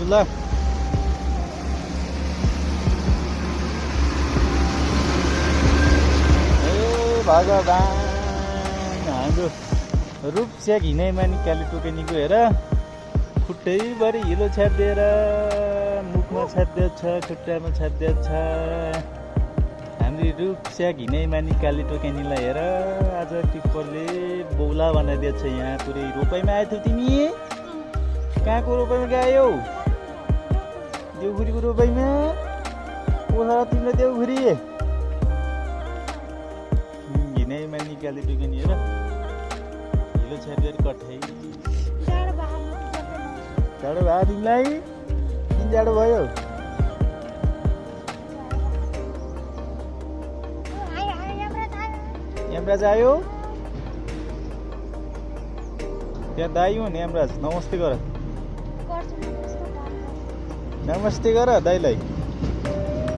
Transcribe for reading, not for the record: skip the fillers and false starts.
ल। भगवान हाम्रो रूपस्याक हिँडैमानी काली टोकेनीको हेर खुट्टैभरि हिलो छ्यापिदिएर मुखमा छापिदिएको छ, खुट्टामा छापिदिएको छ। हाम्रो रूपस्याक हिँडैमानी काली टोकेनीलाई हेर आज टिप्परले बौला बनाइदिएको छ। यहाँ पुरै रोपाइमा आएको थियौ तिमी? कहाँको रोपाइमा गयो? देउखुरीको रोपाइमा? ओह तिमीलाई देउखुरी हिँडैमानी काली टोकेनी हेर हिलो छ्यापिदिएर कठै जाडो भयो तिमीलाई? किन जाडो भयो? यमराज आयो? त्यहाँ दाइ हो नि यमराज, नमस्ते गर। नमस्ते गर दाइलाई।